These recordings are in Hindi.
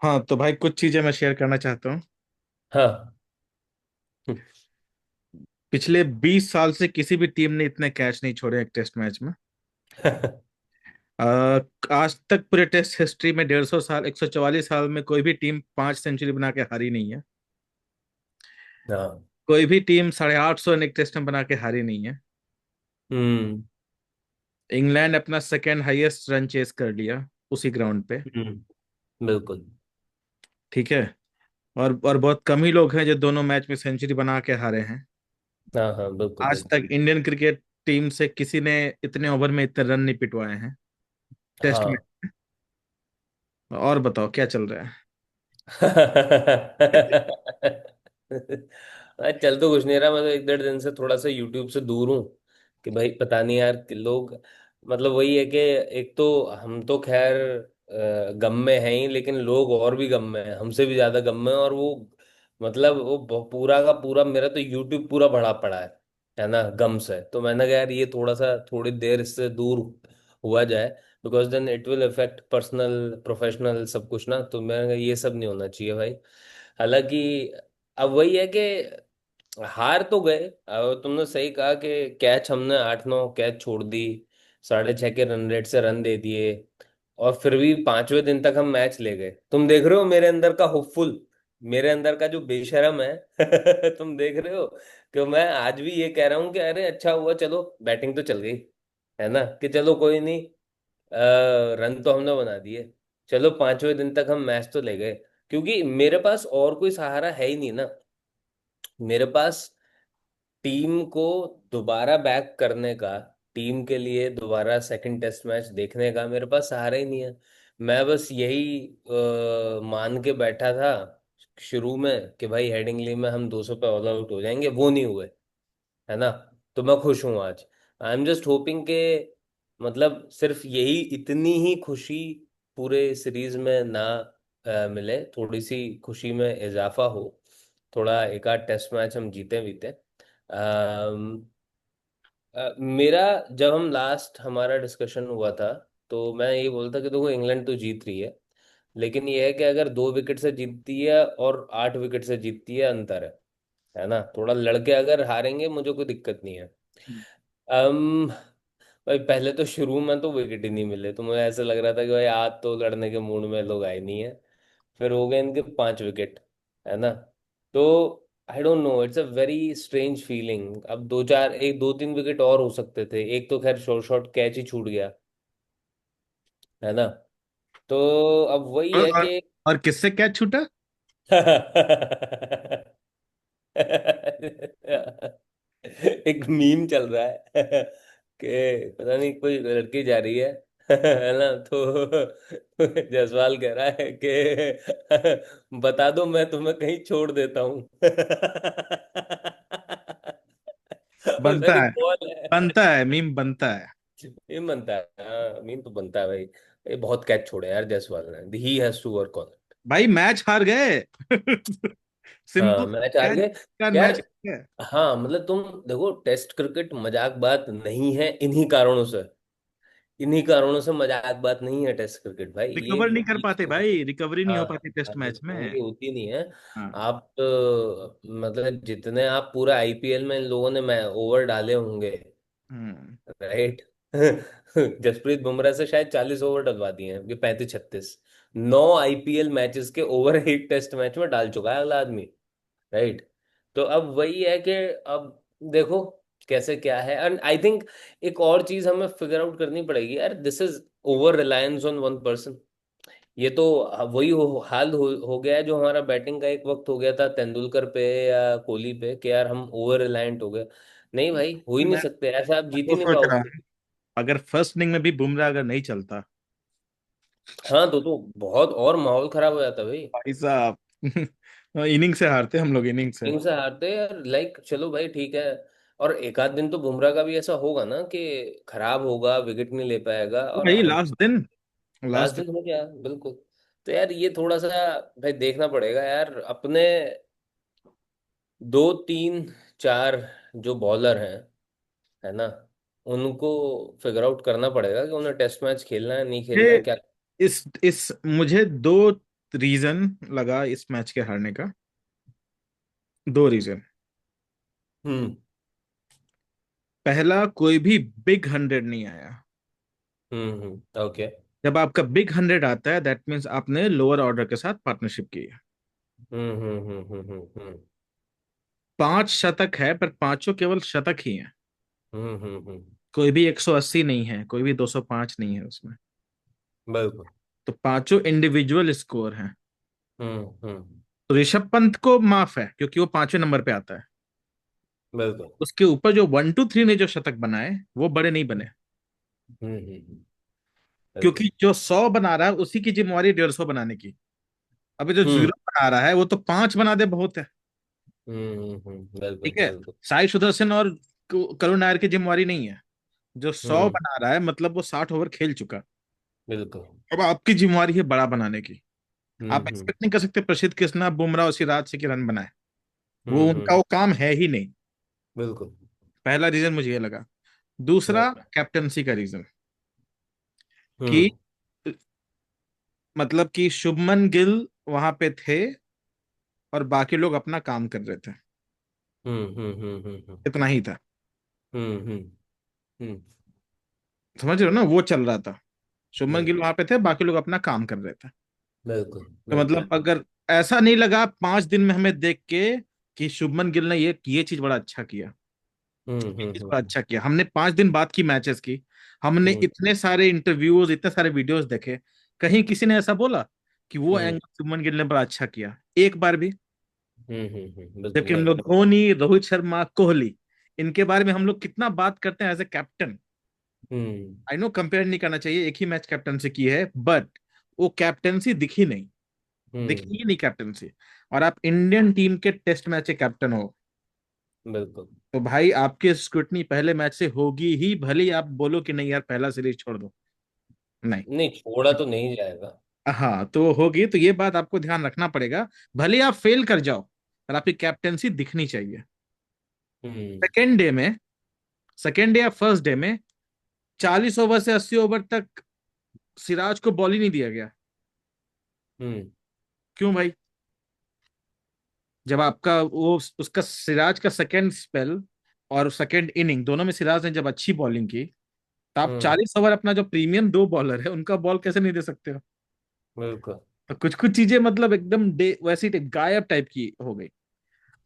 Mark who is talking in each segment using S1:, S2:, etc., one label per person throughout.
S1: हाँ तो भाई कुछ चीजें मैं शेयर करना चाहता हूँ।
S2: हाँ।
S1: पिछले 20 साल से किसी भी टीम ने इतने कैच नहीं छोड़े एक टेस्ट मैच में। आ, आज तक पूरे टेस्ट हिस्ट्री में 150 साल 144 साल में कोई भी टीम 5 सेंचुरी बना के हारी नहीं है।
S2: हाँ।
S1: कोई भी टीम 850 रन एक टेस्ट में बना के हारी नहीं है।
S2: हम्म।
S1: इंग्लैंड अपना सेकेंड हाईएस्ट रन चेस कर लिया उसी ग्राउंड पे।
S2: बिल्कुल।
S1: ठीक है। और बहुत कम ही लोग हैं जो दोनों मैच में सेंचुरी बना के हारे हैं।
S2: हाँ हाँ, बिल्कुल
S1: आज
S2: बिल्कुल।
S1: तक इंडियन क्रिकेट टीम से किसी ने इतने ओवर में इतने रन नहीं पिटवाए हैं टेस्ट में।
S2: हाँ।
S1: और बताओ क्या चल रहा है।
S2: चल तो कुछ नहीं रहा। मैं तो एक डेढ़ दिन से थोड़ा सा यूट्यूब से दूर हूँ कि भाई पता नहीं यार कि लोग, मतलब वही है कि एक तो हम तो खैर गम में हैं ही, लेकिन लोग और भी गम में हैं, हमसे भी ज्यादा गम में हैं। और वो मतलब वो पूरा का पूरा मेरा तो यूट्यूब पूरा भरा पड़ा है ना गम से। तो मैंने कहा यार ये थोड़ा सा थोड़ी देर इससे दूर हुआ जाए, because then it will effect personal professional सब कुछ ना। तो मैं ये सब नहीं होना चाहिए भाई। हालांकि अब वही है कि हार तो गए। अब तुमने सही कहा कि कैच हमने 8-9 कैच छोड़ दी, 6.5 के रन रेट से रन दे दिए, और फिर भी पांचवें दिन तक हम मैच ले गए। तुम देख रहे हो मेरे अंदर का होपफुल, मेरे अंदर का जो बेशरम है तुम देख रहे हो कि मैं आज भी ये कह रहा हूँ कि अरे अच्छा हुआ, चलो बैटिंग तो चल गई, है ना, कि चलो कोई नहीं, रन तो हमने बना दिए, चलो पांचवें दिन तक हम मैच तो ले गए। क्योंकि मेरे पास और कोई सहारा है ही नहीं ना। मेरे पास टीम को दोबारा बैक करने का, टीम के लिए दोबारा सेकंड टेस्ट मैच देखने का मेरे पास सहारा ही नहीं है। मैं बस यही मान के बैठा था शुरू में कि भाई हेडिंगली में हम 200 पे ऑल आउट हो जाएंगे, वो नहीं हुए, है ना। तो मैं खुश हूँ आज। आई एम जस्ट होपिंग के, मतलब सिर्फ यही इतनी ही खुशी पूरे सीरीज में ना मिले, थोड़ी सी खुशी में इजाफा हो, थोड़ा एक आध टेस्ट मैच हम जीते बीते। मेरा, जब हम लास्ट हमारा डिस्कशन हुआ था, तो मैं ये बोलता कि देखो इंग्लैंड तो जीत रही है, लेकिन ये है कि अगर 2 विकेट से जीतती है और 8 विकेट से जीतती है, अंतर है ना। थोड़ा लड़के अगर हारेंगे मुझे कोई दिक्कत नहीं है। अम भाई पहले तो शुरू में तो विकेट ही नहीं मिले, तो मुझे ऐसा लग रहा था कि भाई आज तो लड़ने के मूड में लोग आए नहीं है। फिर हो गए इनके 5 विकेट, है ना। तो I don't know, it's a very strange feeling. अब दो चार, एक दो तीन विकेट और हो सकते थे, एक तो खैर शॉर्ट शॉर्ट कैच ही छूट गया, है ना। तो अब वही
S1: और
S2: है
S1: और,
S2: कि
S1: और किससे कैच छूटा।
S2: एक मीम चल रहा है कि पता नहीं कोई लड़की जा रही है है ना, तो जसवाल कह रहा है कि बता दो मैं तुम्हें कहीं छोड़ देता हूँ। और
S1: बनता
S2: फिर
S1: है।
S2: एक बॉल है।
S1: बनता है मीम बनता है।
S2: मीम बनता है, हाँ मीम तो बनता है भाई। ये बहुत कैच छोड़े यार जसवाल ने, he has to work on.
S1: भाई मैच हार गए। सिंपल।
S2: हाँ मैच हार
S1: कैच
S2: गए
S1: का
S2: यार।
S1: मैच है।
S2: हाँ मतलब तुम देखो, टेस्ट क्रिकेट मजाक बात नहीं है इन्हीं कारणों से, इन्हीं कारणों से मजाक बात नहीं है टेस्ट क्रिकेट भाई। ये
S1: रिकवर नहीं कर
S2: ये
S1: पाते भाई, रिकवरी नहीं
S2: हाँ
S1: हो
S2: हाँ
S1: पाती टेस्ट
S2: हाँ,
S1: मैच में।
S2: ये होती नहीं है।
S1: हाँ।
S2: आप मतलब जितने आप पूरा आईपीएल में इन लोगों ने मैं ओवर डाले होंगे,
S1: हम्म।
S2: राइट। जसप्रीत बुमराह से शायद 40 ओवर डलवा दिए हैं, ये 35-36, 9 आईपीएल मैचेस के ओवर एक टेस्ट मैच में डाल चुका है अगला आदमी, राइट। तो अब वही है कि अब देखो कैसे क्या है। एंड आई थिंक एक और चीज हमें फिगर आउट करनी पड़ेगी यार, this is over reliance on one person. ये तो वही हाल हो गया है जो हमारा बैटिंग का एक वक्त हो गया था तेंदुलकर पे या कोहली पे, कि यार हम ओवर रिलायंट हो गए। नहीं भाई, हो ही नहीं
S1: मैं
S2: सकते ऐसा, आप जीत ही
S1: तो
S2: नहीं
S1: सोच रहा
S2: पाओगे।
S1: हूँ अगर फर्स्ट इनिंग में भी बुमराह अगर नहीं चलता।
S2: हाँ तो बहुत और माहौल खराब हो जाता भाई।
S1: भाई साहब। इनिंग से हारते हम लोग, इनिंग से।
S2: टीम से हारते यार, लाइक चलो भाई ठीक है। और एक आध दिन तो बुमराह का भी ऐसा होगा ना कि खराब होगा, विकेट नहीं ले पाएगा, और
S1: भाई
S2: हम
S1: लास्ट दिन।
S2: लास्ट
S1: लास्ट
S2: दिन हो गया बिल्कुल। तो यार ये थोड़ा सा भाई देखना पड़ेगा यार अपने, 2-3-4 जो बॉलर हैं, है ना, उनको फिगर आउट करना पड़ेगा कि उन्हें टेस्ट मैच खेलना है नहीं खेलना है
S1: दिन
S2: क्या।
S1: इस मुझे दो रीजन लगा इस मैच के हारने का, दो रीजन।
S2: हम्म
S1: पहला, कोई भी बिग 100 नहीं आया।
S2: ओके।
S1: जब आपका बिग 100 आता है, दैट मीन्स आपने लोअर ऑर्डर के साथ पार्टनरशिप की है।
S2: हम्म
S1: 5 शतक है, पर पांचों केवल शतक ही हैं।
S2: हम्म।
S1: कोई भी 180 नहीं है, कोई भी 205 नहीं है उसमें।
S2: बिल्कुल।
S1: तो पांचों इंडिविजुअल स्कोर हैं।
S2: हम्म।
S1: तो ऋषभ पंत को माफ है क्योंकि वो 5वें नंबर पे आता है।
S2: बिल्कुल।
S1: उसके ऊपर जो 1 2 3 ने जो शतक बनाए, वो बड़े नहीं बने।
S2: बिल्कुल।
S1: क्योंकि जो 100 बना रहा है उसी की जिम्मेवारी 150 बनाने की। अभी जो
S2: हम्म
S1: 0 बना रहा है वो तो 5 बना दे, बहुत है।
S2: बिल्कुल
S1: ठीक है।
S2: बिल्कुल।
S1: साई सुदर्शन और करुण नायर की जिम्मेवारी नहीं है। जो 100
S2: हम्म
S1: बना रहा है मतलब वो 60 ओवर खेल चुका।
S2: बिल्कुल।
S1: अब आपकी जिम्मेवारी है बड़ा बनाने की। आप
S2: हम्म
S1: एक्सपेक्ट नहीं कर सकते प्रसिद्ध कृष्णा, बुमराह और सिराज से कि रन बनाए। वो उनका
S2: हम्म।
S1: वो काम है ही नहीं।
S2: बिल्कुल।
S1: पहला रीजन मुझे ये लगा। दूसरा,
S2: बिल्कुल।
S1: कैप्टनसी का रीजन। कि
S2: हम्म
S1: मतलब कि शुभमन गिल वहां पे थे और बाकी लोग अपना काम कर रहे थे। इतना ही था।
S2: हम्म हम्म हम्म।
S1: समझ रहे हो ना, वो चल रहा था। शुभमन गिल
S2: बिल्कुल
S1: वहां पे थे, बाकी लोग अपना काम कर रहे थे।
S2: बिल्कुल
S1: तो
S2: बिल्कुल।
S1: मतलब अगर ऐसा नहीं लगा 5 दिन में हमें देख के कि शुभमन गिल ने ये चीज बड़ा अच्छा किया, ये चीज बड़ा
S2: हम्म।
S1: अच्छा किया। हमने 5 दिन बात की मैचेस की। हमने
S2: हम्म
S1: इतने सारे इंटरव्यूज, इतने सारे वीडियोस देखे। कहीं किसी ने ऐसा बोला कि वो
S2: हम्म
S1: एंगल शुभमन गिल ने बड़ा अच्छा किया, एक बार भी?
S2: बिल्कुल
S1: जबकि हम
S2: नहीं।
S1: लोग धोनी, रोहित शर्मा, कोहली, इनके बारे में हम लोग कितना बात करते हैं as a captain.
S2: Hmm
S1: I know compare नहीं करना चाहिए, एक ही मैच कैप्टनसी की है, बट वो कैप्टनसी दिखी नहीं। दिखी
S2: हम्म।
S1: ही नहीं कैप्टनसी। और आप इंडियन टीम के टेस्ट मैच के कैप्टन हो,
S2: बिल्कुल।
S1: तो भाई आपकी स्क्रूटनी पहले मैच से होगी ही, भले ही आप बोलो कि नहीं यार पहला सीरीज छोड़ दो। नहीं।
S2: नहीं, छोड़ा तो नहीं जाएगा।
S1: हाँ, तो होगी, तो ये बात आपको ध्यान रखना पड़ेगा। भले ही आप फेल कर जाओ, पर आपकी कैप्टनसी दिखनी चाहिए।
S2: हम्म
S1: सेकेंड डे में, सेकेंड डे या फर्स्ट डे में 40 ओवर से 80 ओवर तक सिराज को बॉल ही नहीं दिया गया।
S2: हम्म
S1: क्यों भाई? जब आपका वो उसका सिराज का सेकेंड स्पेल और सेकेंड इनिंग दोनों में सिराज ने जब अच्छी बॉलिंग की, तो आप
S2: हम्म।
S1: 40 ओवर अपना जो प्रीमियम दो बॉलर है उनका बॉल कैसे नहीं दे सकते हो?
S2: बिल्कुल।
S1: तो कुछ कुछ चीजें मतलब एकदम डे वैसी गायब टाइप की हो गई।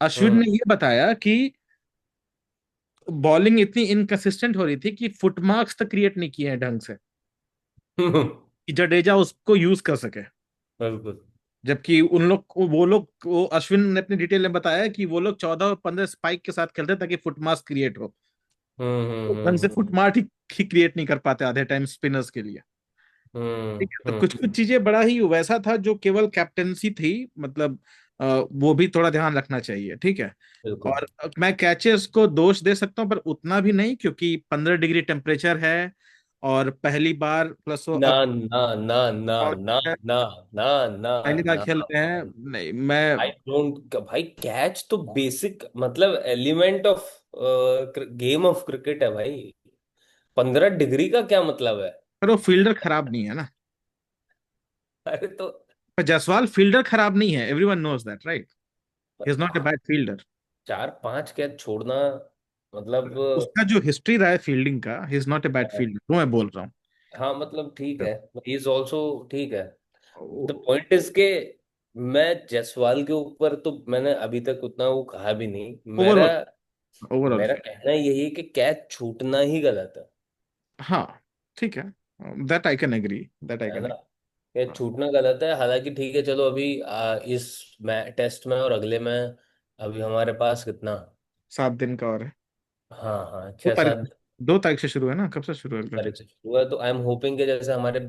S1: अश्विन
S2: हम्म
S1: ने ये बताया कि बॉलिंग इतनी इनकंसिस्टेंट हो रही थी कि फुटमार्क्स तक क्रिएट नहीं किए हैं ढंग से, कि जडेजा उसको यूज कर सके।
S2: बिल्कुल।
S1: जबकि उन लोग वो अश्विन ने अपनी डिटेल में बताया कि वो लोग 14 और 15 स्पाइक के साथ खेलते ताकि फुटमार्क्स क्रिएट हो। तो ढंग से फुटमार्क ही क्रिएट नहीं कर पाते आधे टाइम स्पिनर्स के लिए। ठीक है, तो कुछ कुछ चीजें बड़ा ही वैसा था जो केवल कैप्टेंसी थी, मतलब वो भी थोड़ा ध्यान रखना चाहिए। ठीक है।
S2: बिल्कुल।
S1: और मैं कैचेस को दोष दे सकता हूँ, पर उतना भी नहीं, क्योंकि 15 डिग्री टेम्परेचर है और पहली बार प्लस वो
S2: ना
S1: अब
S2: ना ना ना ना ना ना ना
S1: पहली बार
S2: ना
S1: खेल रहे हैं।
S2: भाई।
S1: नहीं, मैं
S2: आई डोंट भाई, कैच तो बेसिक मतलब element of game of cricket है भाई। 15 डिग्री का क्या मतलब है?
S1: पर वो फील्डर खराब नहीं है ना।
S2: अरे तो
S1: पर जायसवाल फील्डर खराब नहीं है, everyone knows that, right? He is not a bad fielder.
S2: 4 5 catch छोड़ना मतलब
S1: उसका जो हिस्ट्री रहा है फील्डिंग का, he is not a bad fielder, तो मैं बोल रहा
S2: हाँ मतलब ठीक
S1: हूँ।
S2: है। ही इज ऑल्सो ठीक है। द पॉइंट इज के मैं जायसवाल के ऊपर तो मैंने अभी तक उतना वो कहा भी नहीं। मेरा
S1: ओवरऑल, ओवरऑल।
S2: मेरा कहना यही है कि कैच छूटना ही गलत
S1: हाँ, ठीक है। That I can agree, that I
S2: है
S1: कैन।
S2: ना? कैच छूटना गलत है। हालांकि ठीक है, चलो अभी इस टेस्ट में और अगले में अभी हमारे पास कितना?
S1: 7 दिन का और है।
S2: हाँ हाँ,
S1: दो
S2: छः
S1: तारीख
S2: सात
S1: 2 तारीख से शुरू है ना, कब से शुरू है अगला
S2: तारीख
S1: टेस्ट?
S2: से शुरू हुआ है, तो आई एम होपिंग के जैसे हमारे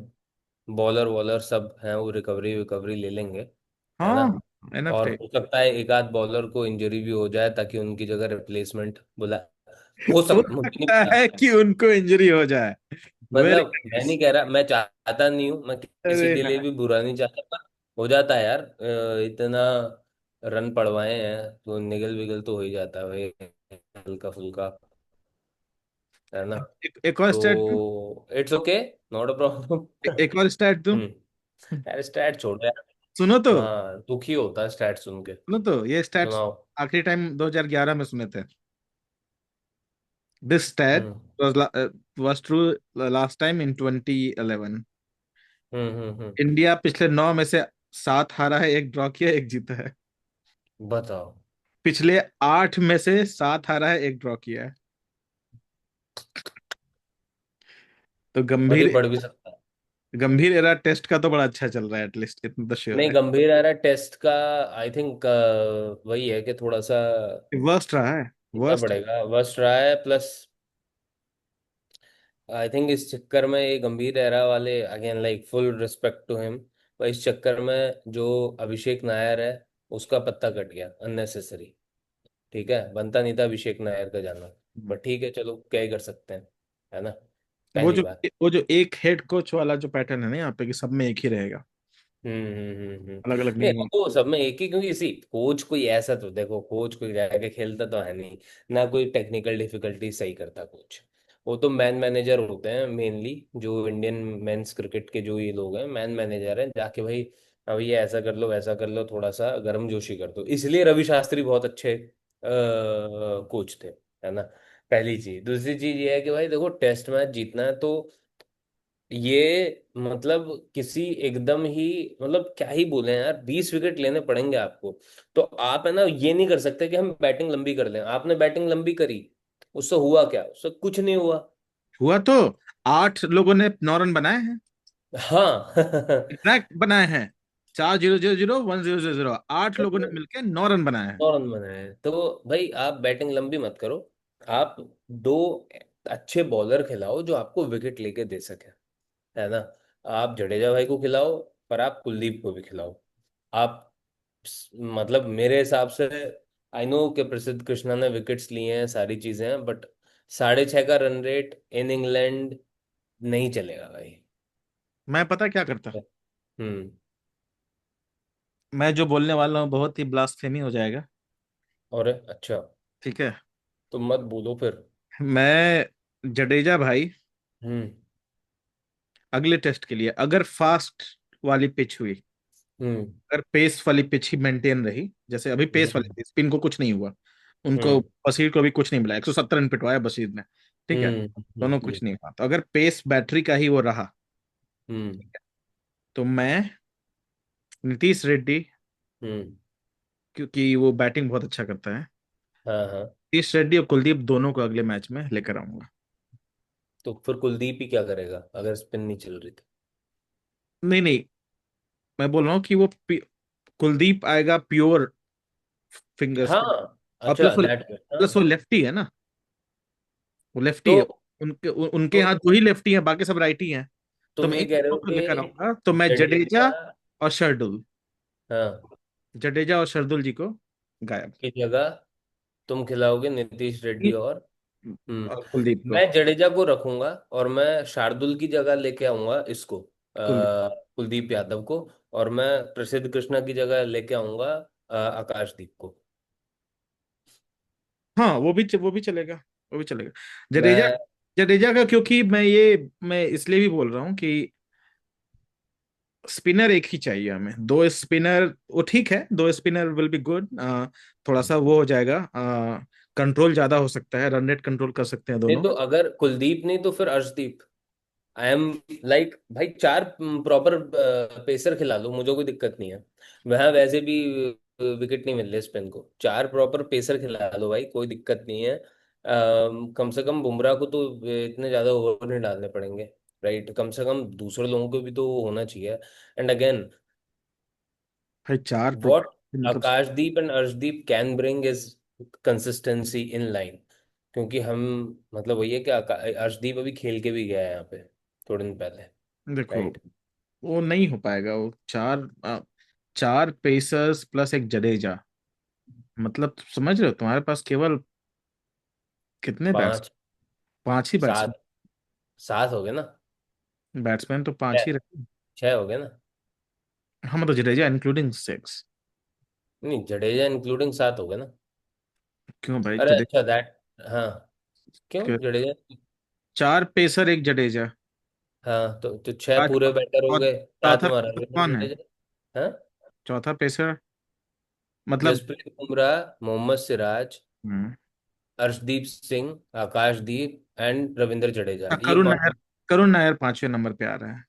S2: बॉलर वॉलर सब हैं वो रिकवरी विकवरी ले लेंगे, है ना?
S1: हाँ, एनएफ
S2: और
S1: टाइम।
S2: हो सकता है एक आध बॉलर को इंजरी भी हो जाए ताकि उनकी जगह रिप्लेसमेंट बुला हो
S1: हो
S2: सकता, मुझे नहीं
S1: सकता
S2: पता।
S1: है कि उनको इंजरी हो जाए। वेरी
S2: मतलब मैं
S1: नाइस।
S2: नहीं कह रहा, मैं चाहता नहीं हूँ, मैं किसी
S1: अरे
S2: के लिए
S1: ना,
S2: भी बुरा नहीं चाहता, पर हो जाता है यार। इतना रन पड़वाए हैं तो निगल विगल तो हो ही जाता है भाई, हल्का फुल्का, है ना?
S1: एक और स्टैट दूं?
S2: तो it's okay, not a problem.
S1: एक और स्टैट दूं?
S2: हम्म। यार स्टैट छोड़ो यार।
S1: सुनो तो,
S2: हाँ दुखी होता है स्टैट सुन के।
S1: सुनो तो, ये स्टैट्स
S2: सुनाओ।
S1: आखिरी टाइम 2011 में सुने थे। This stat
S2: hmm
S1: was true last time in 2011।
S2: Hmm.
S1: India पिछले 9 में से 7 हारा है, एक ड्रॉ किया, एक जीता है।
S2: बताओ।
S1: पिछले 8 में से 7 हारा है, एक ड्रॉ किया है। तो
S2: मतलब
S1: गंभीर,
S2: बढ़ भी सकता है।
S1: गंभीर एरा टेस्ट का तो बड़ा अच्छा चल रहा है, एटलीस्ट इतना तो श्योर
S2: नहीं
S1: है।
S2: गंभीर आ रहा टेस्ट का। आई थिंक वही है कि थोड़ा सा
S1: वर्स्ट रहा है,
S2: देखना
S1: वर्स्ट।
S2: पड़ेगा, वर्स्ट रहा है प्लस। आई थिंक इस चक्कर में ये गंभीर एरा वाले again like full respect to him, पर इस चक्कर में जो अभिषेक नायर है उसका पत्ता कट गया अननेसेसरी। ठीक है, बनता नहीं था अभिषेक नायर का जाना। बट ठीक है चलो क्या ही कर सकते हैं, है ना।
S1: वो
S2: पहली
S1: जो
S2: बात।
S1: वो जो एक हेड कोच वाला जो पैटर्न है ना यहाँ पे, कि सब में एक ही रहेगा, अलग अलग
S2: नहीं
S1: नहीं
S2: वो
S1: होगा।
S2: तो सब में एक ही, क्योंकि इसी कोच कोई ऐसा तो देखो, कोच कोई जाके खेलता तो है नहीं, ना कोई टेक्निकल डिफिकल्टी सही करता कोच। वो तो मैन मैनेजर होते हैं मेनली, जो इंडियन मेंस क्रिकेट के जो ये लोग हैं मैन मैनेजर हैं, जाके भाई अब ये ऐसा कर लो वैसा कर लो, थोड़ा सा गर्मजोशी कर दो। इसलिए रवि शास्त्री बहुत अच्छे कोच थे, है ना। पहली चीज, दूसरी चीज ये है कि भाई देखो टेस्ट मैच जीतना है तो ये मतलब किसी एकदम ही, मतलब क्या ही बोले यार, 20 विकेट लेने पड़ेंगे आपको। तो आप है ना ये नहीं कर सकते कि हम बैटिंग लंबी कर लें। आपने बैटिंग लंबी करी, उससे हुआ क्या? उससे कुछ नहीं हुआ।
S1: हुआ तो 8 लोगों ने 9 रन बनाए हैं,
S2: हाँ
S1: एग्जैक्ट बनाए हैं। 4-0-0-0 1-0-0-0, 8 लोगों ने
S2: तो
S1: मिलकर 9 रन बनाए हैं।
S2: 9 रन बनाए, तो भाई आप बैटिंग लंबी मत करो। आप दो अच्छे बॉलर खिलाओ जो आपको विकेट लेके दे सके, है ना। आप जडेजा भाई को खिलाओ, पर आप कुलदीप को भी खिलाओ। आप मतलब मेरे हिसाब से, आई नो कि प्रसिद्ध कृष्णा ने विकेट्स लिए हैं सारी चीजें हैं, बट 6.5 का रन रेट इन इंग्लैंड नहीं चलेगा भाई।
S1: मैं पता क्या करता,
S2: हम्म।
S1: मैं जो बोलने वाला हूँ बहुत ही ब्लास्फेमी हो जाएगा।
S2: और अच्छा,
S1: ठीक है,
S2: तो मत बोलो फिर।
S1: मैं जडेजा भाई
S2: हम्म
S1: अगले टेस्ट के लिए, अगर फास्ट वाली पिच हुई,
S2: हम्म
S1: अगर पेस वाली पिच ही मेंटेन रही, जैसे अभी पेस वाली
S2: हम्म
S1: थी, स्पिन को कुछ नहीं हुआ, उनको
S2: हम्म
S1: बशीर को भी कुछ नहीं मिला, 170 रन पिटवाया बशीर ने, ठीक है, दोनों
S2: हम्म
S1: कुछ नहीं हुआ, तो अगर पेस बैटरी का ही वो रहा,
S2: हम्म
S1: तो मैं नीतीश रेड्डी,
S2: हम्म।
S1: क्योंकि वो बैटिंग बहुत अच्छा करता है,
S2: हाँ हाँ।
S1: नीतीश रेड्डी और कुलदीप दोनों को अगले मैच में लेकर आऊंगा।
S2: तो फिर कुलदीप ही क्या करेगा अगर स्पिन नहीं चल रही तो?
S1: नहीं नहीं, मैं बोल रहा हूँ कि वो कुलदीप आएगा प्योर फिंगर्स पे,
S2: हाँ
S1: और
S2: अच्छा दैट
S1: प्लस वो
S2: हाँ।
S1: लेफ्टी है ना, वो लेफ्टी
S2: तो
S1: है। उनके
S2: तो
S1: हाथ दो ही लेफ्टी है, बाकी सब राइटी हैं। तो
S2: तुम
S1: मैं
S2: ये
S1: इन
S2: कह रहे
S1: दोनों
S2: हो
S1: को लेकर
S2: कि
S1: आऊंगा, तो मैं
S2: जडेजा,
S1: जडेजा और शर्दुल,
S2: हाँ,
S1: जडेजा और शर्दुल जी को गायब,
S2: की जगह तुम खिलाओगे नीतीश रेड्डी और
S1: और कुलदीप को।
S2: मैं जडेजा को रखूंगा और मैं शार्दुल की जगह लेके आऊंगा इसको,
S1: कुलदीप,
S2: कुलदीप यादव को। और मैं प्रसिद्ध कृष्णा की जगह लेके आऊंगा आकाशदीप को।
S1: हाँ वो भी चलेगा, वो भी चलेगा। जडेजा,
S2: मैं
S1: जडेजा का, क्योंकि मैं इसलिए भी बोल रहा हूँ कि स्पिनर एक ही चाहिए हमें, दो स्पिनर वो ठीक है, दो स्पिनर विल बी गुड, थोड़ा सा वो हो जाएगा, कंट्रोल ज्यादा हो सकता है, रन रेट कंट्रोल कर सकते हैं
S2: नहीं
S1: दोनों।
S2: तो अगर कुलदीप नहीं तो फिर अर्शदीप। आई एम लाइक भाई चार प्रॉपर पेसर खिला लो, मुझे कोई दिक्कत नहीं है। वहां वैसे भी विकेट नहीं मिल रहे स्पिन को, चार प्रॉपर पेसर खिला लो भाई, कोई दिक्कत नहीं है। कम से कम बुमराह को तो इतने ज्यादा ओवर नहीं डालने पड़ेंगे, राइट। कम से कम दूसरे लोगों को भी तो होना चाहिए। एंड अगेन
S1: भाई 4
S2: व्हाट
S1: मतलब,
S2: Akashdeep and Arshdeep can bring is consistency in line. क्योंकि हम मतलब वही है कि अर्शदीप अभी खेल के भी गया है यहाँ पे थोड़े दिन पहले,
S1: देखो
S2: राइट।
S1: वो नहीं हो पाएगा, वो 4 पेसर्स प्लस एक जडेजा, मतलब समझ रहे हो, तुम्हारे पास केवल कितने बैट्स,
S2: पाँच
S1: 5 ही बैट्समैन,
S2: सात, सात हो गए ना।
S1: बैट्समैन तो 5
S2: छह,
S1: ही रहे।
S2: छह हो गए ना।
S1: हाँ मतलब जडेजा इंक्लूडिंग 6।
S2: नहीं जडेजा इंक्लूडिंग सात हो गए ना।
S1: क्यों भाई,
S2: अरे
S1: जडेजा
S2: अच्छा दैट, हाँ, क्यों
S1: के
S2: जडेजा।
S1: 4 पेसर एक जडेजा,
S2: हाँ तो छह
S1: आज
S2: पूरे बैटर हो
S1: और
S2: गए,
S1: चौथा
S2: सातवां
S1: पेसर
S2: रविंद्र
S1: कौन है?
S2: जडेजा। हाँ
S1: चौथा पेसर मतलब।
S2: जसप्रीत बुमराह, मोहम्मद सिराज,
S1: हम्म,
S2: अर्शदीप सिंह, आकाशदीप एंड रविंद्र जडेजा, ये
S1: करुण नायर।
S2: पांच।
S1: करुण नायर पांचवें नंबर पे आ रहा है।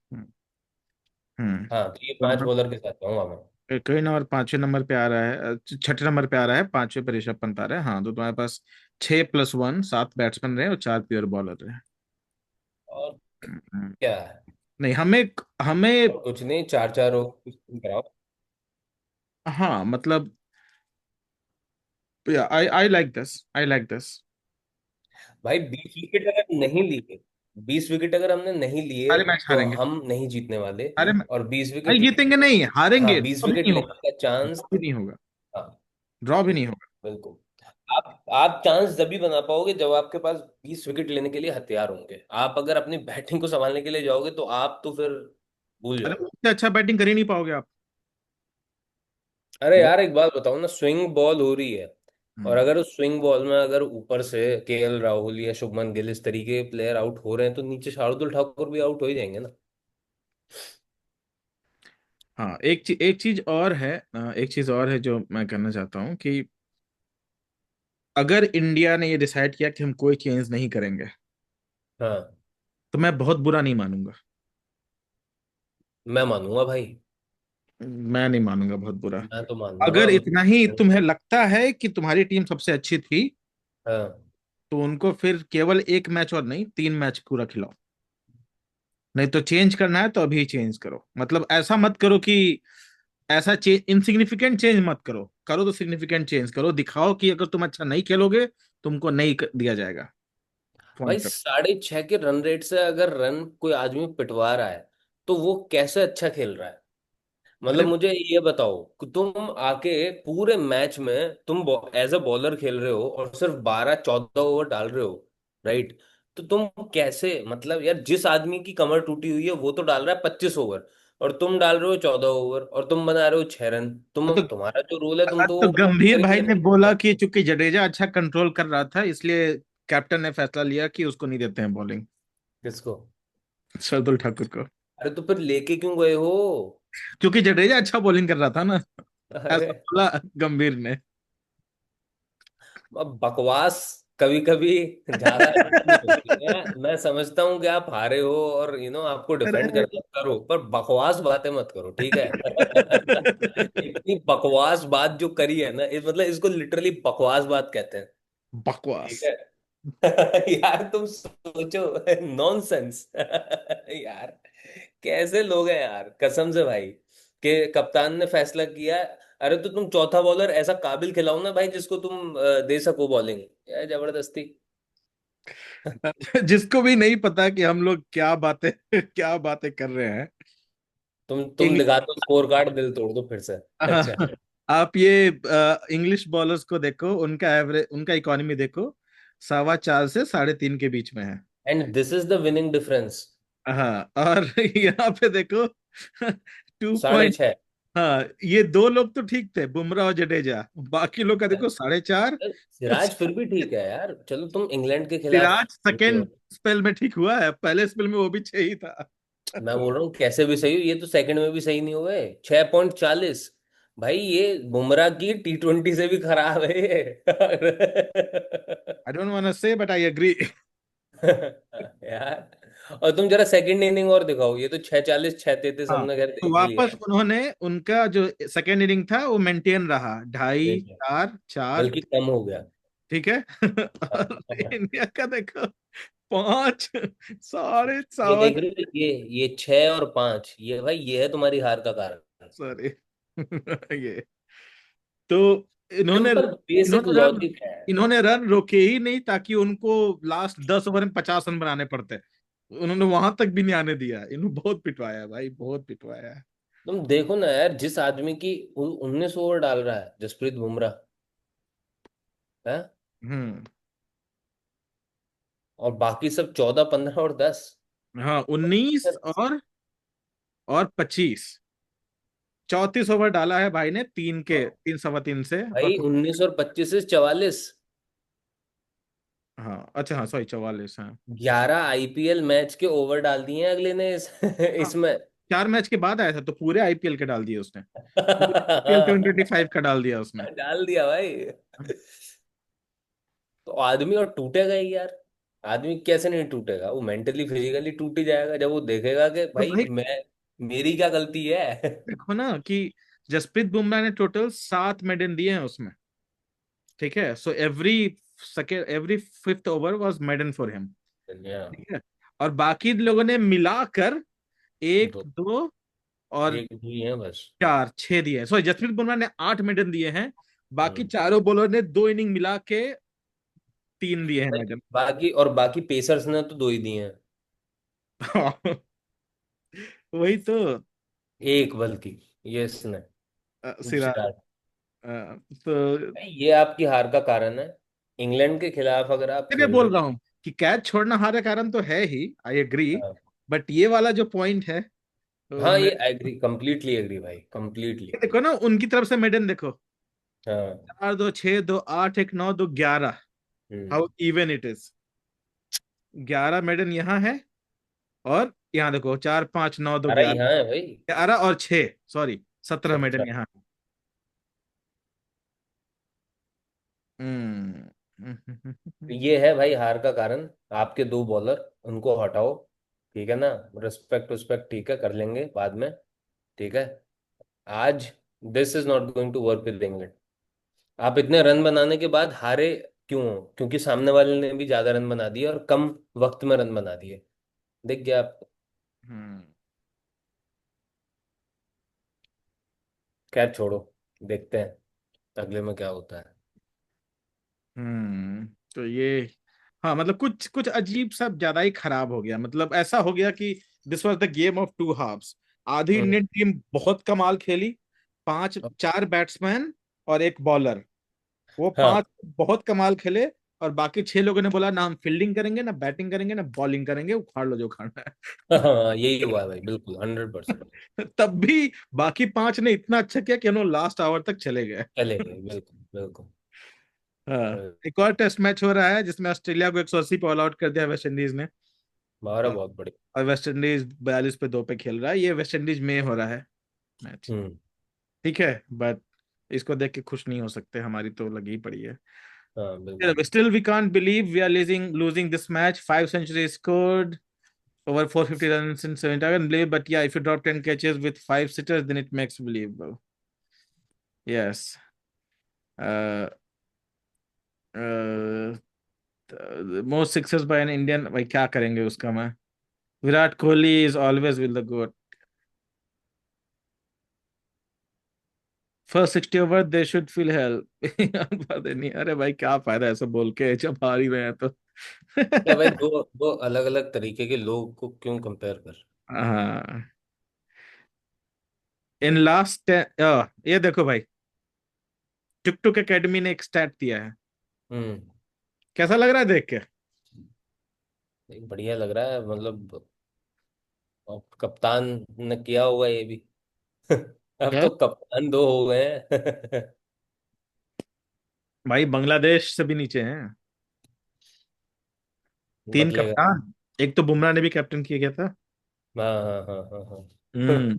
S1: हम्म।
S2: हाँ, तो ये पांच
S1: करुण
S2: बॉलर के साथ कहूंगा मैं।
S1: करुण नायर पांचवें नंबर पे आ रहा है, छठे नंबर पे आ रहा है, पांचवें पे ऋषभ पंत आ रहा है। हाँ, तो तुम्हारे पास 6+1 7 बैट्समैन रहे और 4 प्योर बॉलर रहे।
S2: और
S1: हम्म।
S2: क्या है?
S1: नहीं, हमें हमें
S2: और कुछ नहीं, चार चार ओवर कराओ।
S1: हाँ मतलब, I I like this, I like this.
S2: भाई 20 विकेट अगर नहीं लिए, 20 विकेट अगर हमने नहीं लिए
S1: सारे मैच
S2: तो
S1: हारेंगे।
S2: हम नहीं जीतने वाले।
S1: अरे
S2: और बीस
S1: भाई,
S2: विकेट
S1: जीतेंगे नहीं,
S2: हाँ,
S1: हारेंगे,
S2: बीस
S1: ड्रॉ भी
S2: विकेट
S1: नहीं होगा।
S2: लेने का चांस।
S1: ड्रॉ भी नहीं होगा।
S2: हाँ,
S1: ड्रॉ भी नहीं होगा।
S2: बिल्कुल। आप चांस जब भी बना पाओगे जब आपके पास 20 विकेट लेने के लिए हथियार होंगे। आप अगर अपनी बैटिंग को संभालने के लिए जाओगे तो आप तो फिर भूल
S1: अरे
S2: जाओ।
S1: उससे अच्छा बैटिंग कर ही नहीं पाओगे आप।
S2: अरे
S1: वो
S2: यार, एक बात बताओ ना, स्विंग बॉल हो रही है, और
S1: हम्म,
S2: अगर उस स्विंग बॉल में अगर ऊपर से केएल राहुल या शुभमन गिल इस तरीके के प्लेयर आउट हो रहे हैं तो नीचे शार्दुल ठाकुर भी आउट हो ही जाएंगे ना।
S1: हाँ, एक चीज और है जो मैं कहना चाहता हूँ कि अगर इंडिया ने ये डिसाइड किया कि हम कोई चेंज नहीं करेंगे,
S2: हाँ,
S1: तो मैं बहुत बुरा नहीं मानूंगा।
S2: मैं मानूंगा भाई।
S1: मैं नहीं मानूंगा बहुत बुरा।
S2: मैं तो मान लूंगा।
S1: अगर इतना ही तुम्हें लगता है कि तुम्हारी टीम सबसे अच्छी थी,
S2: हाँ
S1: तो उनको फिर केवल एक मैच और नहीं, 3 मैच पूरा खिलाओ। नहीं तो चेंज करना है तो अभी चेंज करो। मतलब ऐसा मत करो कि ऐसा चेंज, इनसिग्निफिकेंट चेंज मत करो। करो तो सिग्निफिकेंट चेंज करो, दिखाओ कि अगर तुम अच्छा नहीं खेलोगे, तुमको नहीं दिया जाएगा
S2: भाई,
S1: पॉइंट।
S2: 6.5 के रन रेट से अगर रन कोई आदमी पिटवा रहा है तो वो कैसे अच्छा खेल रहा है? मतलब
S1: अरे
S2: मुझे ये बताओ कि तुम आके पूरे मैच में तुम एज अ बॉलर खेल रहे हो और सिर्फ 12-14 ओवर डाल रहे हो, राइट? तो तुम कैसे, मतलब यार, जिस आदमी की कमर टूटी हुई है वो तो डाल रहा है 25 ओवर, और तुम डाल रहे हो 14 ओवर, और तुम बना रहे हो 6 रन।
S1: तो
S2: तुम्हारा जो रूल है तुम तो
S1: तो
S2: वो
S1: गंभीर
S2: करके
S1: भाई ने
S2: नहीं
S1: बोला
S2: खेल
S1: कि चूंकि जडेजा अच्छा कंट्रोल कर रहा था, इसलिए कैप्टन ने फैसला लिया कि उसको नहीं देते हैं बॉलिंग,
S2: किसको?
S1: शार्दुल ठाकुर को।
S2: अरे तो फिर लेके क्यों गए हो?
S1: क्योंकि जडेजा अच्छा बॉलिंग कर रहा था ना,
S2: अरे,
S1: ऐसा बोला गंभीर ने।
S2: अब बकवास कभी कभी ज्यादा अच्छी नहीं होती है। मैं समझता हूँ कि आप हारे हो और आपको डिफेंड
S1: अरे
S2: करना है, करो, पर बकवास बातें मत करो, ठीक है? इतनी बकवास बात जो करी है ना, मतलब इसको लिटरली बकवास बात कहते हैं। ठीक
S1: बकवास।
S2: है। यार तुम सोचो, नॉनसेंस। यार, कैसे लोग हैं यार, कसम से भाई, कि कप्तान ने फैसला किया। अरे तो तुम चौथा बॉलर ऐसा काबिल खिलाओ ना भाई जिसको तुम दे सको बॉलिंग, यार जबरदस्ती।
S1: जिसको भी नहीं पता कि हम लोग क्या बातें क्या बातें कर रहे हैं।
S2: तुम दिखा दो स्कोर कार्ड, दिल तोड़ दो फिर से। अच्छा।
S1: आप ये इंग्लिश बॉलर्स को देखो, उनका एवरेज, उनका इकोनॉमी देखो, 4.25 से 3.5 के बीच में है।
S2: And this is the winning difference.
S1: हाँ, और यहाँ पे देखो 2 पॉइंट।
S2: 6.5।
S1: हाँ, ये दो लोग तो ठीक थे, बुमराह और जडेजा। बाकी लोग का देखो 4.5।
S2: सिराज फिर भी ठीक है यार, चलो तुम इंग्लैंड के खिलाफ
S1: सिराज
S2: खेलते हो।
S1: सेकेंड स्पेल में ठीक हुआ है, पहले स्पेल में वो भी 6 ही था।
S2: मैं बोल रहा हूँ कैसे भी सही हो, ये तो सेकंड में भी सही नहीं हुए। 6.40। भाई ये बुमराह की T20 से भी खराब है ये।
S1: आई डोंट वांट टू से बट आई एग्री।
S2: यार, और तुम जरा सेकंड इनिंग और दिखाओ, ये तो 6.40 6.33
S1: हाँ,
S2: हमने खैर
S1: तो
S2: देख ही लिया
S1: वापस
S2: है।
S1: उन्होंने, उनका जो सेकेंड इनिंग था वो मेंटेन रहा, ढाई
S2: देखिए,
S1: 4 4।
S2: बल्कि कम हो गया।
S1: ठीक है। और इंडिया का देखो 5 साढ़े
S2: ये
S1: सात
S2: देख रहे हो, ये 6 और 5, ये भाई ये है तुम्हारी हार का कारण।
S1: सॉरी। ये तो इन्होंने
S2: सिंपल बेसिक
S1: इन्होंने रन
S2: लॉजिक है।
S1: इन्होंने रन रोके ही नहीं, ताकि उनको लास्ट 10 ओवर में 50 रन बनाने पड़ते। उन्होंने वहां तक भी नहीं आने दिया। इन्होंने बहुत पिटवाया भाई, बहुत पिटवाया।
S2: तुम देखो ना यार, जिस आदमी की 19 ओवर डाल रहा है, जसप्रीत बुमराह है,
S1: हम्म।
S2: और बाकी सब 14, 15 और 10।
S1: हाँ, 19 और 25, 34 ओवर डाला है भाई ने, 3 से और
S2: भाई 19 और 25 से 44।
S1: हाँ अच्छा, हाँ सॉरी, 44, हाँ।
S2: 11 आईपीएल मैच के ओवर डाल दिए हैं अगले ने
S1: हाँ,
S2: इसमें।
S1: 4 मैच के बाद आया था, तो पूरे आईपीएल के डाल दिए उसने, पूरे आईपीएल 2025 का डाल दिया उसने।
S2: डाल दिया भाई। तो आदमी और टूटेगा ही यार। आदमी कैसे नहीं टूटेगा, वो मेंटली फिजिकली टूट ही जाएगा जब वो देखेगा कि
S1: तो
S2: भाई
S1: भाई
S2: मैं, मेरी क्या गलती है।
S1: देखो ना कि जसप्रीत बुमराह ने टोटल 7 मेडन दिए हैं उसमें, ठीक है। So every second, every fifth over was maiden for him,
S2: yeah,
S1: ठीक है। और बाकी लोगों ने मिलाकर एक
S2: दो,
S1: दो और
S2: एक ही है बस।
S1: 6 दिए हैं। सॉरी, जसप्रीत बुमराह ने 8 मेडन दिए हैं, बाकी
S2: हम्म।
S1: चारों बॉलर ने 2 इनिंग मिला के 3 दिए हैं
S2: भाई
S1: मेडन।
S2: बाकी, और बाकी पेसर्स ने तो 2 ही दिए हैं।
S1: वही तो।
S2: एक बल्कि, ये इसने,
S1: सिराज।
S2: सिराज।
S1: तो
S2: भाई ये आपकी हार का कारण है। इंग्लैंड के खिलाफ अगर आप
S1: मैं
S2: खेल रहे
S1: बोल रहा हूँ कि कैच छोड़ना हारे कारण तो है ही, आई एग्री,
S2: हो।
S1: बट ये वाला जो पॉइंट है, तो
S2: हाँ, ये एग्री, कंप्लीटली एग्री भाई, कंप्लीटली।
S1: देखो ना उनकी तरफ से मेडन देखो,
S2: हाँ।
S1: 4 2 6 2 8 1 9 2 11,
S2: hmm.
S1: How even it is. 11 maiden यहाँ है, और यहाँ देखो 4 5 9 2
S2: अरे
S1: 11,
S2: यहाँ है भाई।
S1: 11 और 6, सॉरी 17 मेडन
S2: 17।
S1: यहाँ। हम्म।
S2: ये है भाई हार का कारण, आपके 2 बॉलर, उनको हटाओ। ठीक है ना। रिस्पेक्ट उस्पेक्ट ठीक है, कर लेंगे बाद में। ठीक है। आज this is not going to work with England. आप इतने रन बनाने के बाद हारे क्यों हो? क्योंकि सामने वाले ने भी ज्यादा रन बना दिए और कम वक्त में रन बना दिए। दिख गया आपको।
S1: हम्म।
S2: खैर छोड़ो, देखते हैं अगले में क्या होता है।
S1: तो ये, हाँ मतलब कुछ कुछ अजीब सा ज्यादा ही खराब हो गया, मतलब ऐसा हो गया कि this was the game of two halves. आधी
S2: हम्म।
S1: इंडियन टीम बहुत कमाल खेली, 4 बैट्समैन और एक बॉलर, वो
S2: हाँ।
S1: 5 बहुत कमाल खेले, और बाकी 6 लोगों ने बोला ना हम फील्डिंग करेंगे ना बैटिंग करेंगे ना बॉलिंग करेंगे, उखाड़ लो जो खाना है।
S2: हाँ, यही हुआ है भाई, बिल्कुल 100%।
S1: तब भी बाकी 5 ने इतना अच्छा किया कि उन्होंने लास्ट आवर तक चले गए।
S2: चले गए, बिल्कुल बिल्कुल।
S1: हाँ, एक और टेस्ट मैच हो रहा है जिसमें ऑस्ट्रेलिया को 180 पे ऑल आउट कर दिया वेस्ट इंडीज ने।
S2: बारह
S1: और
S2: बहुत बड़ी।
S1: और वेस्ट इंडीज 42 पे 2 पे खेल रहा है, ये वेस्ट इंडीज में हो रहा है मैच,
S2: हम्म।
S1: ठीक है। बट इसको देख के खुश नहीं हो सकते, हमारी तो लगी ही पड़ी है।
S2: हाँ बिल्कुल।
S1: Still, we can't believe we are losing this match. 5 centuries scored, over 450 runs in 7 targets. Unbelievable. But yeah, if you drop 10 catches with 5 sitters, then it makes believable. Yes. Uh, uh, most sixes by an Indian. भाई क्या करेंगे उसका मैं। Virat Kohli is always will the goat. First 60 over they should feel hell. पता नहीं, अरे भाई क्या फायदा ऐसा बोल के जब हार ही रहे हैं तो।
S2: क्या भाई, दो दो अलग अलग तरीके के लोग को क्यों कंपेयर कर।
S1: हाँ। इन लास्ट, ये देखो भाई, टुक टुक एकेडमी ने एक स्टैट दिया है,
S2: हम्म।
S1: कैसा लग रहा है देख के।
S2: बढ़िया लग रहा है मतलब। अब कप्तान ने किया होगा ये भी। अब
S1: क्या?
S2: तो कप्तान 2 हो गए हैं।
S1: भाई बांग्लादेश से भी नीचे हैं, 3
S2: बदलेगा।
S1: कप्तान, एक तो बुमराह ने भी कैप्टन किया गया था।
S2: हाँ हाँ हाँ हाँ हाँ।
S1: हम्म।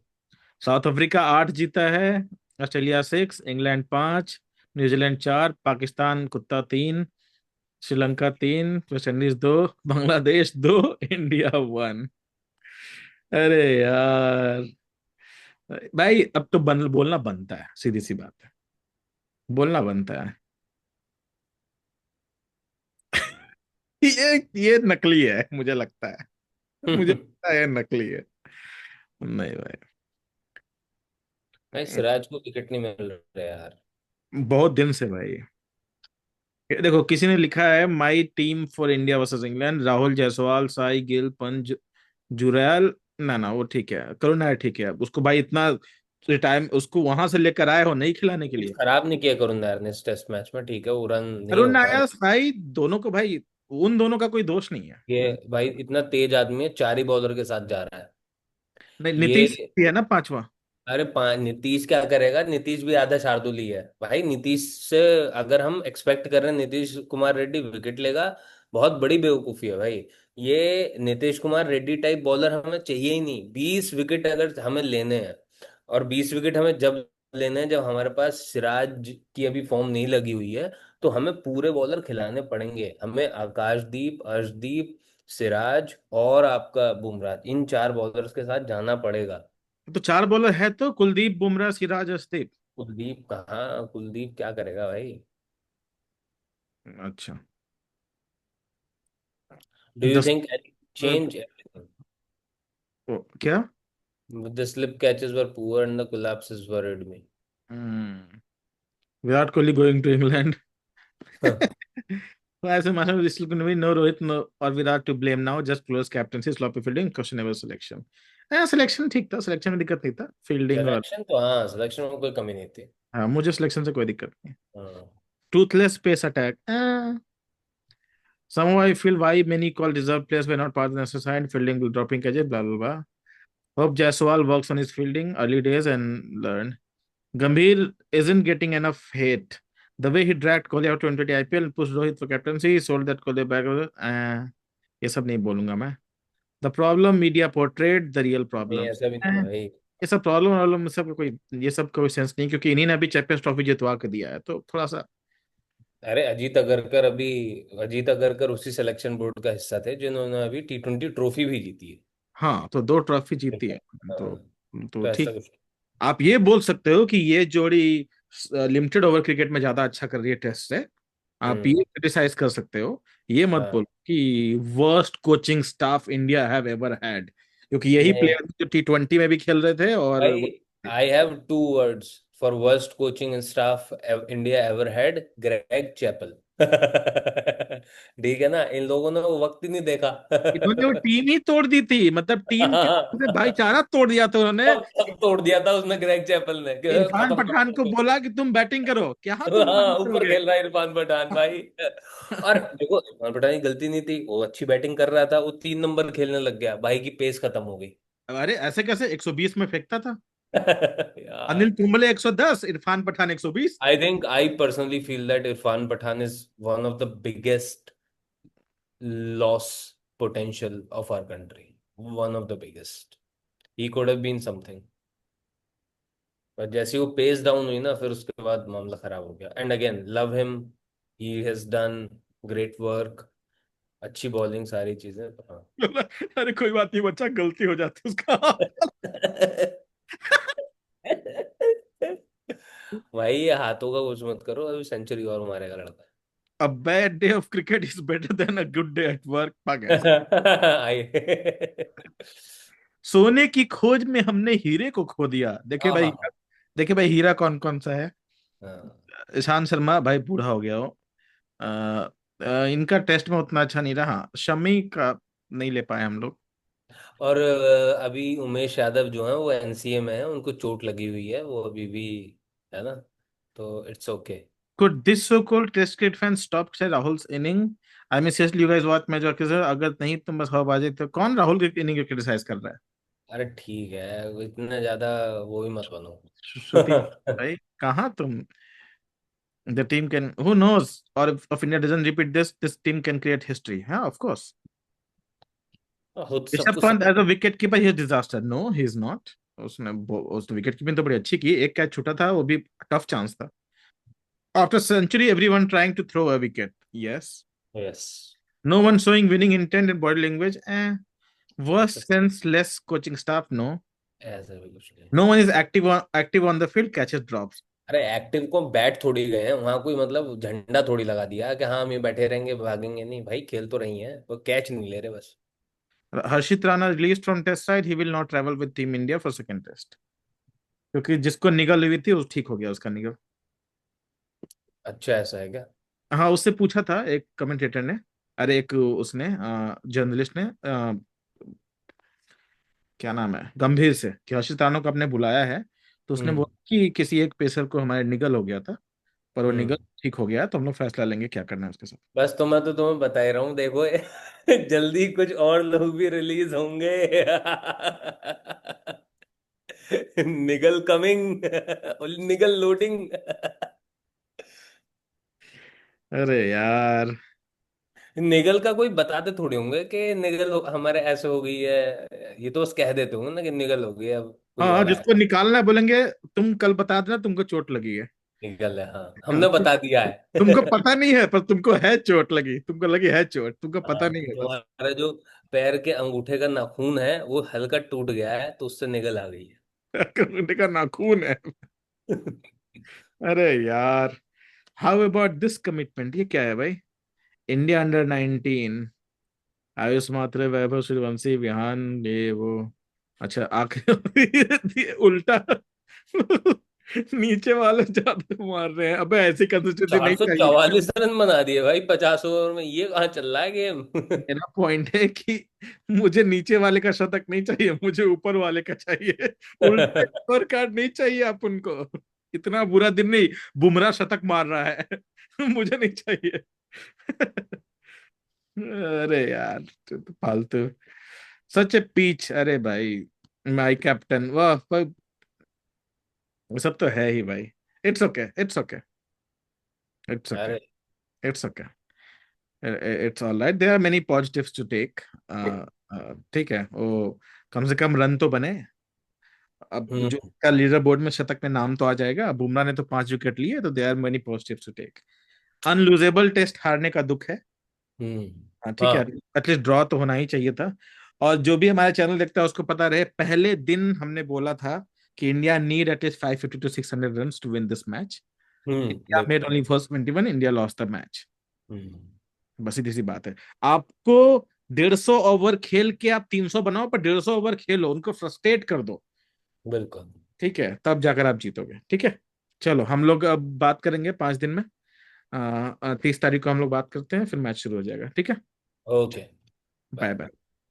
S1: साउथ अफ्रीका 8 जीता है, ऑस्ट्रेलिया 6, इंग्लैंड 5, न्यूजीलैंड 4, पाकिस्तान कुत्ता 3, Sri Lanka 3, West Indies 2, Bangladesh 2, India 1। अरे यार, भाई अब तो बोलना बनता है, सीधी सी बात है, बोलना बनता है। ये नकली है मुझे लगता है, मुझे लगता है ये नकली है। नहीं
S2: भाई
S1: भाई,
S2: सिराज को विकेट नहीं मिल रहा यार।
S1: बहुत दिन से भाई। ये देखो किसी ने लिखा है my team for India versus England, Rahul Jaiswal, Sai Gill, पंज, जुरैल। ना ना वो ठीक है, करुणा है ठीक है, उसको भाई इतना टाइम उसको वहां से लेकर आए हो नहीं खिलाने के
S2: कुछ
S1: लिए।
S2: खराब नहीं किया करुण नायर ने इस टेस्ट मैच में, ठीक है, वो रन नहीं हो
S1: करुणा
S2: पाए।
S1: या साई, दोनों को भाई, उन दोनों का कोई दोष नहीं है।
S2: ये भाई इतना तेज आदमी है, 4 ही बॉलर के साथ जा रहा है।
S1: नहीं, नीतीश
S2: ये,
S1: भी है ना 5वां।
S2: अरे नीतीश क्या करेगा, नीतीश भी आधा शार्दुल ही है भाई। नीतीश से अगर हम एक्सपेक्ट कर रहे हैं नीतीश कुमार रेड्डी विकेट लेगा, बहुत बड़ी बेवकूफी है भाई। ये नीतीश कुमार रेड्डी टाइप बॉलर हमें चाहिए ही नहीं। 20 विकेट अगर हमें लेने हैं, और 20 विकेट हमें जब लेने हैं जब हमारे पास सिराज की अभी फॉर्म नहीं लगी हुई है, तो हमें पूरे बॉलर खिलाने पड़ेंगे। हमें आकाशदीप, अर्शदीप, सिराज और आपका बुमराह, इन 4 बॉलर्स के साथ जाना पड़ेगा।
S1: तो 4 बॉलर है तो कुलदीप, बुमराह, सिराज, अर्शदीप।
S2: कुलदीप कहाँ, कुलदीप क्या करेगा भाई?
S1: अच्छा।
S2: Do you
S1: 10।
S2: Think change everything?
S1: क्या?
S2: The slip catches were poor and the collapses worried me.
S1: Virat Kohli going to England. तो ऐसे मानो still going to be no Rohit no और Virat to blame now, just close captaincy, sloppy fielding, questionable selection. Selection ठीक था, सिलेक्शन में दिक्कत नहीं था, फील्डिंग और।
S2: सिलेक्शन तो हाँ, सिलेक्शन में कोई कमी नहीं थी।
S1: हाँ, मुझे सिलेक्शन से कोई दिक्कत नहीं।
S2: हाँ।
S1: Toothless pace attack. Somehow I feel why many call reserve players were not part of the necessary side, fielding, dropping catches, blah blah blah. Hope Jaiswal works on his fielding early days and learn. Gambhir isn't getting enough hate. The way he dragged Kohli out to 2020 IPL and pushed Rohit for captaincy, he sold that Kohli back. ये सब नहीं बोलूंगा मैं। The problem media portrayed the real
S2: नहीं,
S1: problems.
S2: ऐसा भी नहीं है भाई।
S1: ये सब प्रॉब्लम सब कोई, ये सब कोई सेंस नहीं, क्योंकि इन्हीं ने अभी चैंपियंस ट्रॉफी जितवा के दिया है, तो थोड़ा सा।
S2: अरे अजीत अगरकर उसी सिलेक्शन बोर्ड का हिस्सा थे जिन्होंने अभी T20 ट्रॉफी भी जीती है।
S1: हाँ, तो 2 ट्रॉफी जीती
S2: ठीक है।
S1: है।
S2: हाँ,
S1: तो
S2: तो ऐसा
S1: ठीक।
S2: कुछ।
S1: आप ये बोल सकते हो कि ये जोड़ी लिमिटेड ओवर क्रिकेट में ज्यादा अच्छा कर रही है टेस्ट से। आप ये
S2: हम्म।
S1: क्रिटिसाइज कर सकते हो। ये मत
S2: हाँ।
S1: बोलो कि worst coaching staff India have ever had, क्योंकि यही
S2: नहीं
S1: प्लेयर जो T20 में भी खेल रहे थे और
S2: भाई, I have 2 words for worst coaching staff India ever had: Greg Chappell. ठीक है ना, इन लोगों ने वो वक्त ही नहीं देखा।
S1: इन्होंने वो टीम ही तोड़ दी थी, मतलब टीम के से भाईचारा तोड़ दिया था उन्होंने।
S2: सब तोड़ दिया था उसने ग्रेग चैपल ने कि
S1: इरफान
S2: खत्म
S1: पठान को
S2: कर।
S1: बोला कि तुम बैटिंग करो, क्या तुम
S2: हाँ,
S1: बॉलिंग
S2: ऊपर
S1: करोगे?
S2: खेल रहा है इरफान पठान भाई। और देखो, इरफान पठान की गलती नहीं थी, वो अच्छी बैटिंग कर रहा था, वो 3 नंबर खेलने लग गया, भाई की पेस खत्म हो गई।
S1: अरे ऐसे कैसे 120 में फेंकता था? अनिल
S2: यार,
S1: Kumble 110, Irfan Pathan 120।
S2: I personally feel that Irfan Pathan is one of the biggest loss potential of our country, one of the biggest. He could have been something, पर जैसे ही वो पेस डाउन हुई ना, फिर उसके बाद मामला खराब हो गया। And again love him, he has done great work, अच्छी बॉलिंग, सारी चीजें। हाँ।
S1: अरे कोई बात नहीं, बच्चा, गलती हो जाती है उसका।
S2: भाई, ये हाथों का कुछ मत करो, अभी सेंचुरी और मारेगा लड़का।
S1: A bad day of cricket is better than a good day at work, पागल ऐसा।
S2: आई।
S1: सोने की खोज में हमने हीरे को खो दिया। देखिए भाई,
S2: आहा।
S1: देखिए भाई, हीरा कौन कौन सा है?
S2: हाँ।
S1: ईशांत शर्मा भाई बूढ़ा हो गया हो। इनका टेस्ट में उतना अच्छा नहीं रहा, शमी का नहीं ले पाए हम लोग।
S2: और अभी उमेश यादव जो है वो एनसीए में है, उनको चोट लगी हुई है, वो अभी भी है ना, तो it's okay.
S1: Could this so-called test cricket fan stop say Rahul's inning? I mean, seriously, you guys watch match और सर, अगर नहीं तुम बस हवाबाजी, तो कौन राहुल की इनिंग को क्रिटिसाइज कर रहा है?
S2: अरे ठीक है, वो इतना ज्यादा वो भी मत बनो।
S1: श्रुति भाई, कहाँ तुम? The team can, who knows, or if India doesn't repeat this team can create history. हाँ, of course.
S2: सब
S1: ऋषभ
S2: कुछ
S1: पंत
S2: सही।
S1: As a wicket keeper he disaster, no he is not. उसने विकेट कीपिंग तो बड़ी अच्छी की, एक कैच छूटा था, वो भी टफ चांस था। After century everyone trying to throw a wicket, yes.
S2: Yes.
S1: No one showing winning intent in body language, worse sense, less coaching staff, no.
S2: ऐसा भी कुछ नहीं।
S1: No one is active on the field, catches drops.
S2: अरे एक्टिव को बैठ थोड़ी गए हैं वहां, कोई मतलब झंडा थोड़ी लगा दिया कि हाँ हम ये बैठे रहेंगे भागेंगे नहीं, भाई खेल तो रही हैं, वो कैच नहीं ले रहे बस।
S1: Harshit Rana released from test side, he will not travel with team India for second test, क्योंकि जिसको निगल हुई थी वो ठीक हो गया उसका निगल।
S2: अच्छा, ऐसा है क्या?
S1: हाँ, उससे पूछा था एक कमेंटेटर ने, अरे एक उसने जर्नलिस्ट ने, क्या नाम है, गंभीर से, कि हर्षित राणा को आपने बुलाया है? तो उसने
S2: हम्म।
S1: बोला कि किसी एक पेसर को हमारे निगल हो गया था, पर वो निगल
S2: हम्म।
S1: ठीक हो गया, तो हम लोग फैसला लेंगे क्या करना है उसके साथ।
S2: बस तो मैं तो तुम्हें बता ही रहा हूँ, देखो जल्दी कुछ और लोग भी रिलीज होंगे। निगल कमिंग, निगल लोडिंग।
S1: अरे यार,
S2: निगल का कोई बताते थोड़ी होंगे कि निगल हमारे ऐसे हो गई है, ये तो बस कह देते होंगे ना कि निगल हो गई है, अब कोई
S1: हाँ,
S2: और आया।
S1: जिसको निकालना है बोलेंगे तुम कल बता देना तुमको चोट लगी है।
S2: निगल है, हाँ
S1: हाँ,
S2: हमने बता दिया है।
S1: तुमको पता नहीं है पर तुमको है चोट लगी, तुमको लगी है चोट, तुमको पता
S2: हाँ
S1: नहीं
S2: कि
S1: है बस।
S2: तुम्हारा जो पैर के अंगूठे का नाखून है वो हल्का टूट गया है, तो उससे निगल आ गई
S1: करने का नाखून है।
S2: है।
S1: अरे यार, हाउ अबाउट दिस कमिटमेंट, ये क्या है भाई? इंडिया अंडर 19, आयुष मात्रे, वैभव सूर्यवंशी, विहान, ये वो। अच्छा, आखिरी उल्टा। नीचे वाले ज्यादा मार रहे हैं, अबे ऐसी कंसिस्टेंसी
S2: चार
S1: नहीं
S2: सौ
S1: चाहिए।
S2: चौवालीस रन बना दिए भाई 50 ओवर में, ये कहाँ चल रहा है गेम।
S1: मेरा पॉइंट है कि मुझे नीचे वाले का शतक नहीं चाहिए, मुझे ऊपर वाले का चाहिए। उल्टे स्कोर कार्ड नहीं चाहिए अपन को। इतना बुरा दिन नहीं, बुमराह शतक मार रहा है। मुझे नहीं चाहिए। अरे यार, तो फालतू। सच ए पीच, अरे भाई, माई कैप्टन वाह भाई, वो सब तो है ही भाई। It's okay, it's okay, it's okay,
S2: अरे
S1: it's okay, it's all right, there are many positives to take. ठीक है, वो कम से कम रन तो बने। अब जो
S2: हम्म
S1: का लीडर बोर्ड में शतक में नाम तो आ जाएगा, बुमराह ने तो 5 विकेट लिए, तो there are many positives to take. Unlosable test हारने का दुख है।
S2: हम्म।
S1: हाँ ठीक है,
S2: हाँ
S1: एटलीस्ट ड्रॉ तो होना ही चाहिए था। और जो भी हमारे चैनल देखता है उसको पता रहे, पहले दिन हमने बोला था कि India need at least 550 to 600 run to win this match. India made
S2: बिल्कुल।
S1: Only first 21, India lost the match.
S2: Hmm.
S1: बस सीधी सी बात है। आपको 150 ओवर खेल के आप 300 बनाओ, पर 150 ओवर खेलो, उनको फ्रस्ट्रेट कर दो।
S2: बिल्कुल।
S1: ठीक है, तब जाकर आप जीतोगे। ठीक है, चलो हम लोग अब बात करेंगे 5 दिन में। 30 तारीख को हम लोग बात करते हैं, फिर मैच शुरू हो जाएगा। ठीक है,
S2: ओके।
S1: Bye bye.